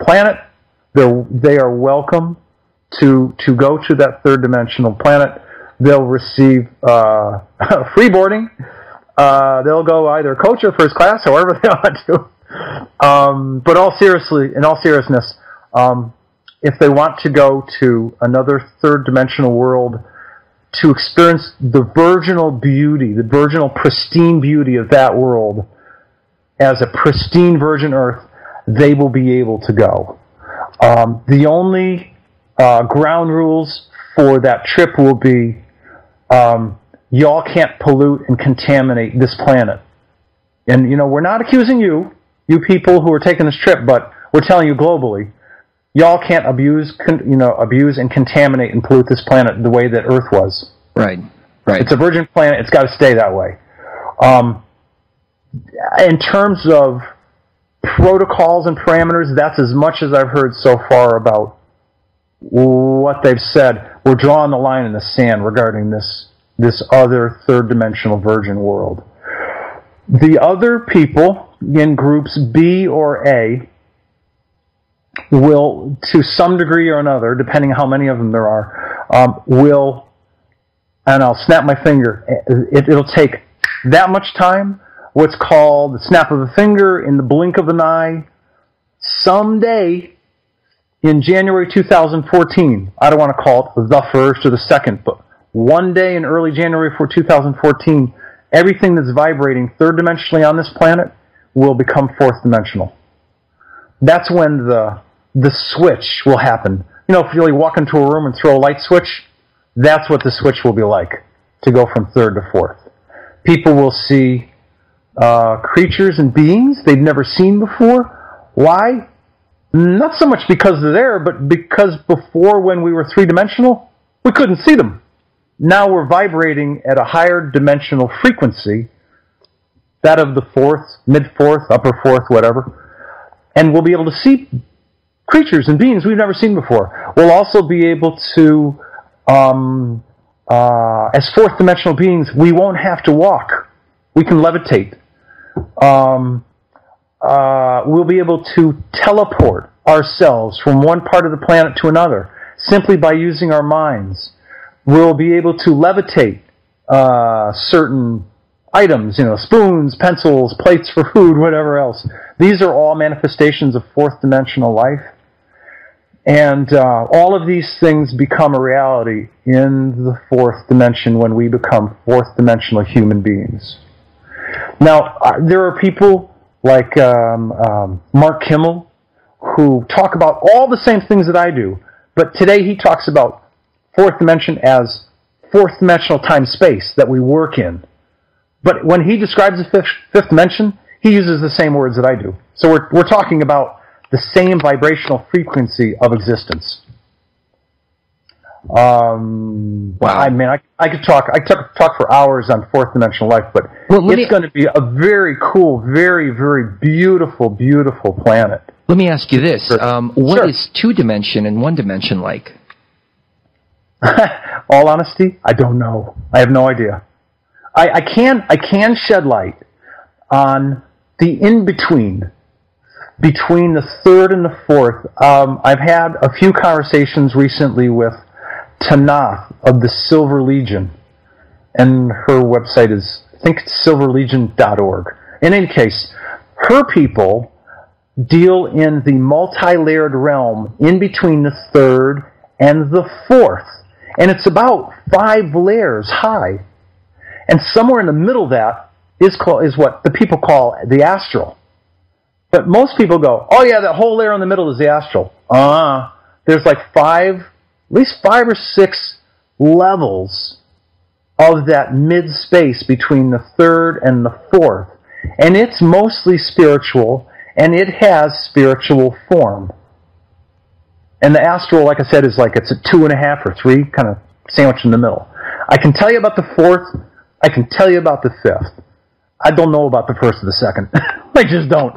planet, they are welcome to go to that third-dimensional planet. They'll receive free boarding. They'll go either coach or first class, however they want to. But in all seriousness, if they want to go to another third-dimensional world to experience the virginal beauty, the virginal pristine beauty of that world as a pristine virgin Earth, they will be able to go. The only ground rules for that trip will be y'all can't pollute and contaminate this planet. And, we're not accusing you people who are taking this trip, but we're telling you globally, y'all can't abuse and contaminate and pollute this planet the way that Earth was. Right. It's a virgin planet. It's got to stay that way. In terms of protocols and parameters, that's as much as I've heard so far about what they've said. We're drawing the line in the sand regarding this other third-dimensional virgin world. The other people in groups B or A will, to some degree or another, depending on how many of them there are, will, and I'll snap my finger, it'll take that much time, what's called the snap of a finger, in the blink of an eye, someday in January 2014, I don't want to call it the first or the second, but one day in early January for 2014, everything that's vibrating third-dimensionally on this planet will become fourth-dimensional. That's when the switch will happen. If you really walk into a room and throw a light switch, That's what the switch will be like, to go from third to fourth. People will see creatures and beings they've never seen before. Why? Not so much because they're there, but because before, when we were three-dimensional, we couldn't see them. Now we're vibrating at a higher dimensional frequency, that of the fourth, mid-fourth, upper fourth, whatever, and we'll be able to see creatures and beings we've never seen before. We'll also be able to, as fourth-dimensional beings, we won't have to walk. We can levitate. We'll be able to teleport ourselves from one part of the planet to another simply by using our minds. We'll be able to levitate certain items, spoons, pencils, plates for food, whatever else. These are all manifestations of fourth dimensional life. And all of these things become a reality in the fourth dimension when we become fourth dimensional human beings. Now, there are people like Mark Kimmel who talk about all the same things that I do, but today he talks about fourth dimension as fourth dimensional time-space that we work in. But when he describes the fifth dimension, he uses the same words that I do. So we're talking about the same vibrational frequency of existence. Wow. I mean, I could talk for hours on fourth dimensional life, but it's going to be a very cool, very, very beautiful, beautiful planet. Let me ask you this. What Sure. is two-dimension and one-dimension like? All honesty, I don't know. I have no idea. I can shed light on the in-between, between the third and the fourth. I've had a few conversations recently with Tanath of the Silver Legion, and her website is, I think it's silverlegion.org. In any case, her people deal in the multi-layered realm in between the third and the fourth, and it's about 5 layers high, and somewhere in the middle of that is what the people call the astral. But most people go, oh yeah, that whole layer in the middle is the astral. There's like at least 5 or 6 levels of that mid-space between the third and the fourth. And it's mostly spiritual, and it has spiritual form. And the astral, like I said, is like it's a 2.5 or 3, kind of sandwiched in the middle. I can tell you about the fourth. I can tell you about the fifth. I don't know about the first or the second. I just don't.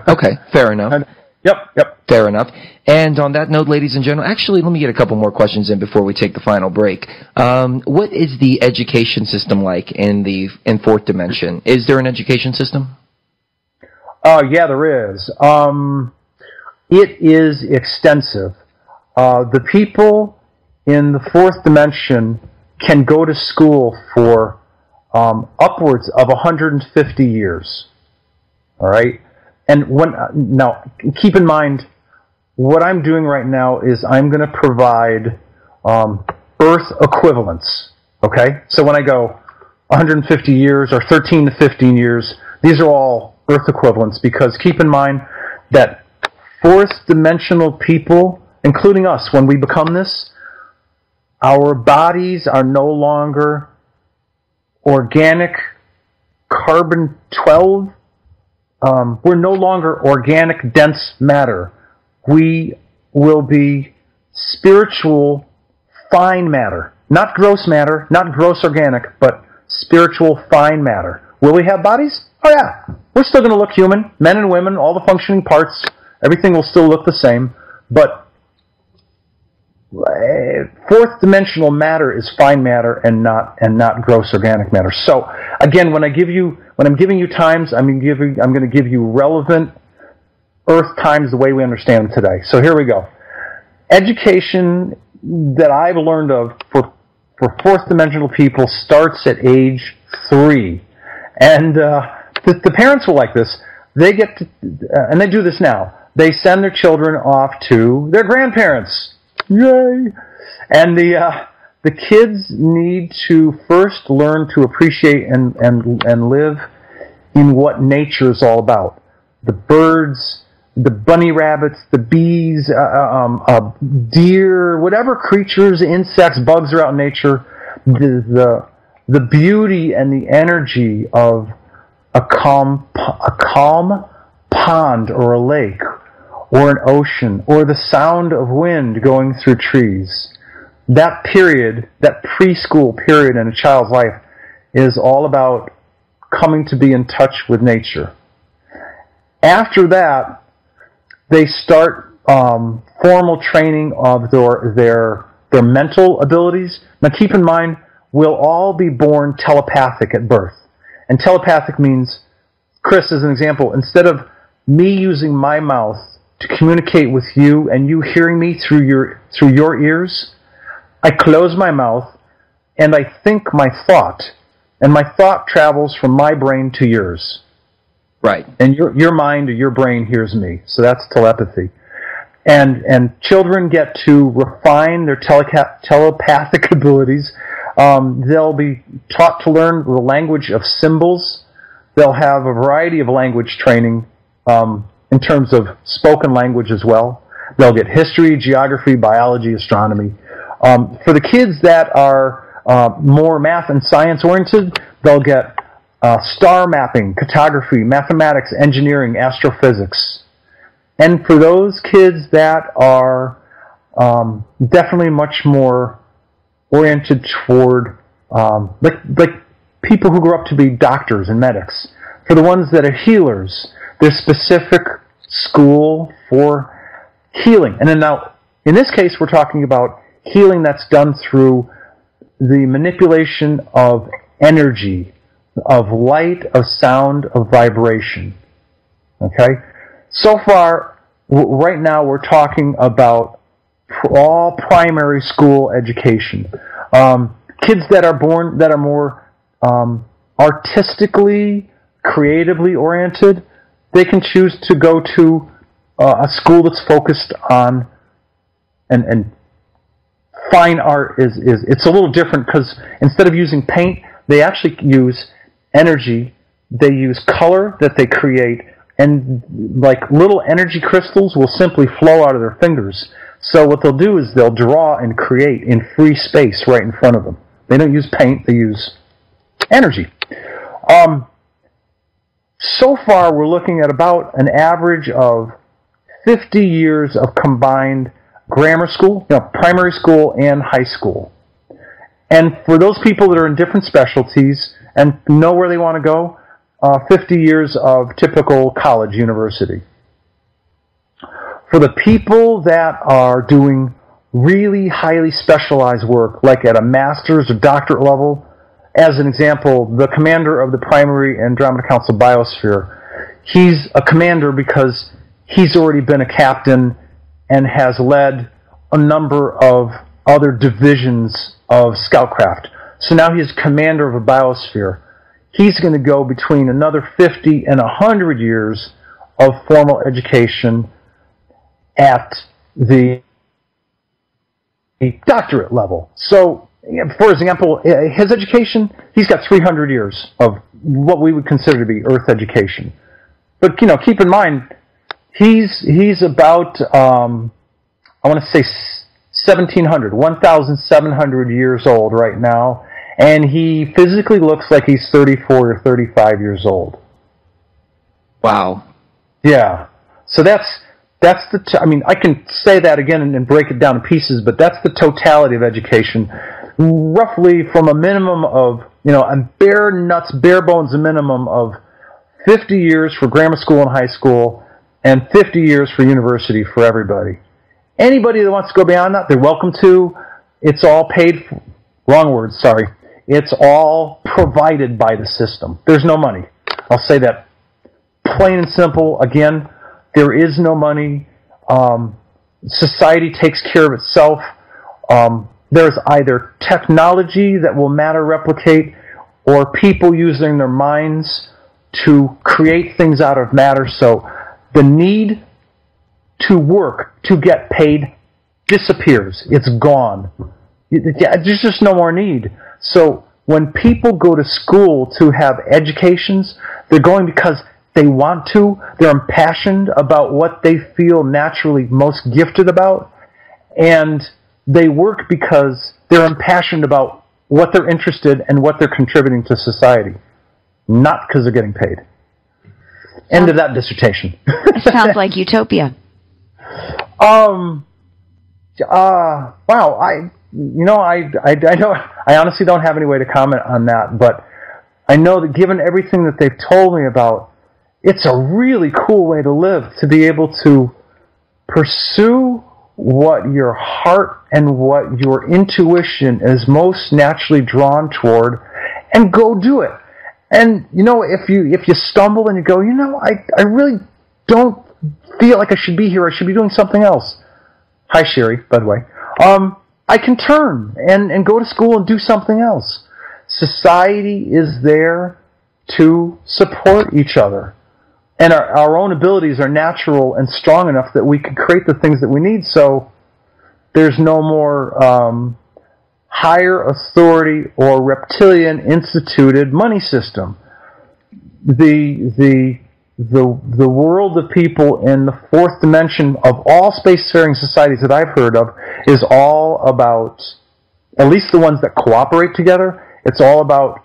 Okay, fair enough. Yep. Fair enough. And on that note, ladies and gentlemen, actually, let me get a couple more questions in before we take the final break. What is the education system like in fourth dimension? Is there an education system? Yeah, there is. It is extensive. The people in the fourth dimension can go to school for upwards of 150 years. All right? And now, keep in mind, what I'm doing right now is I'm going to provide Earth equivalents. Okay? So when I go 150 years or 13 to 15 years, these are all Earth equivalents, because keep in mind that fourth dimensional people, including us, when we become this, our bodies are no longer organic carbon-12. We're no longer organic dense matter. We will be spiritual fine matter. Not gross matter, not gross organic, but spiritual fine matter. Will we have bodies? Oh yeah. We're still going to look human. Men and women, all the functioning parts, everything will still look the same. But fourth dimensional matter is fine matter and not gross organic matter. So again, when I'm giving you times, I'm going to give you relevant Earth times the way we understand them today. So here we go. Education that I've learned of for fourth dimensional people starts at age 3, and the parents will like this. They get to, and they do this now. They send their children off to their grandparents. Yay! And the kids need to first learn to appreciate and live in what nature is all about. The birds, the bunny rabbits, the bees, deer, whatever creatures, insects, bugs are out in nature, the beauty and the energy of a calm pond or a lake or an ocean or the sound of wind going through trees. That period, that preschool period in a child's life, is all about coming to be in touch with nature. After that, they start formal training of their mental abilities. Now keep in mind, we'll all be born telepathic at birth. And telepathic means, Chris, as an example, instead of me using my mouth to communicate with you and you hearing me through your ears, I close my mouth and I think my thought. And my thought travels from my brain to yours. Right. And your mind or your brain hears me. So that's telepathy. And children get to refine their telepathic abilities. They'll be taught to learn the language of symbols. They'll have a variety of language training in terms of spoken language as well. They'll get history, geography, biology, astronomy. For the kids that are more math and science oriented, they'll get star mapping, cartography, mathematics, engineering, astrophysics. And for those kids that are definitely much more oriented toward like people who grow up to be doctors and medics, for the ones that are healers, there's specific school for healing. And then now, in this case, we're talking about healing that's done through the manipulation of energy, of light, of sound, of vibration. Okay? So far, right now, we're talking about all primary school education. Kids that are born, that are more artistically, creatively oriented, they can choose to go to a school that's focused on, and fine art is it's a little different because instead of using paint, they actually use energy. They use color that they create, and like little energy crystals will simply flow out of their fingers. So what they'll do is they'll draw and create in free space right in front of them. They don't use paint, they use energy. So far, we're looking at about an average of 50 years of combined grammar school, primary school and high school. And for those people that are in different specialties and know where they want to go, 50 years of typical college, university. For the people that are doing really highly specialized work, like at a master's or doctorate level, as an example, the commander of the Primary Andromeda Council Biosphere, he's a commander because he's already been a captain and has led a number of other divisions of Scoutcraft. So now he's commander of a biosphere. He's going to go between another 50 and 100 years of formal education at the doctorate level. So, for example, his education, he's got 300 years of what we would consider to be Earth education. But, keep in mind, he's about, I want to say 1,700 years old right now, and he physically looks like he's 34 or 35 years old. Wow. Yeah. So that's the, I can say that again and break it down in pieces, but that's the totality of education. Roughly from a minimum of, a bare bones a minimum of 50 years for grammar school and high school, and 50 years for university for everybody. Anybody that wants to go beyond that, they're welcome to. It's all paid for. Wrong word, sorry. It's all provided by the system. There's no money. I'll say that plain and simple. Again, there is no money. Society takes care of itself. There's either technology that will matter replicate, or people using their minds to create things out of matter. So the need to work to get paid disappears. It's gone. There's just no more need. So when people go to school to have educations, they're going because they want to. They're impassioned about what they feel naturally most gifted about. And they work because they're impassioned about what they're interested and what they're contributing to society, not because they're getting paid. End of that dissertation. It sounds like utopia. Wow. I know. I honestly don't have any way to comment on that, but I know that given everything that they've told me about, it's a really cool way to live, to be able to pursue what your heart and what your intuition is most naturally drawn toward, and go do it. And if you stumble and you go, I really don't feel like I should be here. I should be doing something else. Hi, Sheree, by the way. I can turn and go to school and do something else. Society is there to support each other. And our own abilities are natural and strong enough that we can create the things that we need. So there's no more higher authority or reptilian instituted money system. The world of people in the fourth dimension of all spacefaring societies that I've heard of is all about, at least the ones that cooperate together, it's all about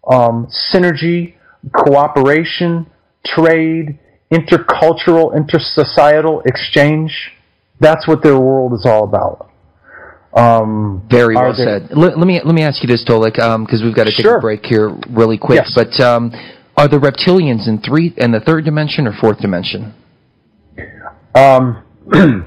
synergy, cooperation, trade, intercultural, intersocietal exchange. That's what their world is all about. Very well said. Let me ask you this, Tolec, because we've got to take a break here really quick. Yes. But are the reptilians in the third dimension or fourth dimension? The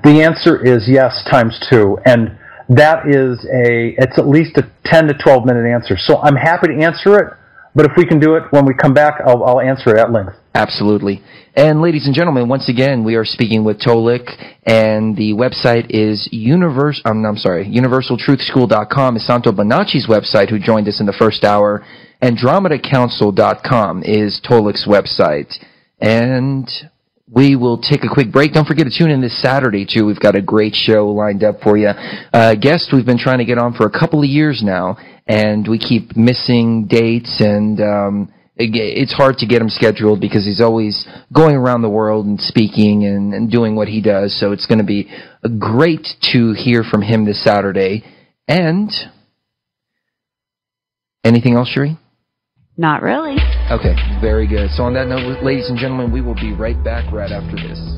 answer is yes, times 2, and that is it's at least a 10 to 12 minute answer. So I'm happy to answer it, but if we can do it when we come back, I'll answer it at length. Absolutely. And ladies and gentlemen, once again, we are speaking with Tolec, and the website is universaltruthschool.com is Santo Bonacci's website, who joined us in the first hour, and DramataCouncil.com is Tolec's website. And we will take a quick break. Don't forget to tune in this Saturday, too. We've got a great show lined up for you. Guest we've been trying to get on for a couple of years now, and we keep missing dates, and it's hard to get him scheduled because he's always going around the world and speaking and doing what he does. So it's going to be great to hear from him this Saturday. And anything else, Sheree? Not really. Okay, very good. So on that note, ladies and gentlemen, we will be right back right after this.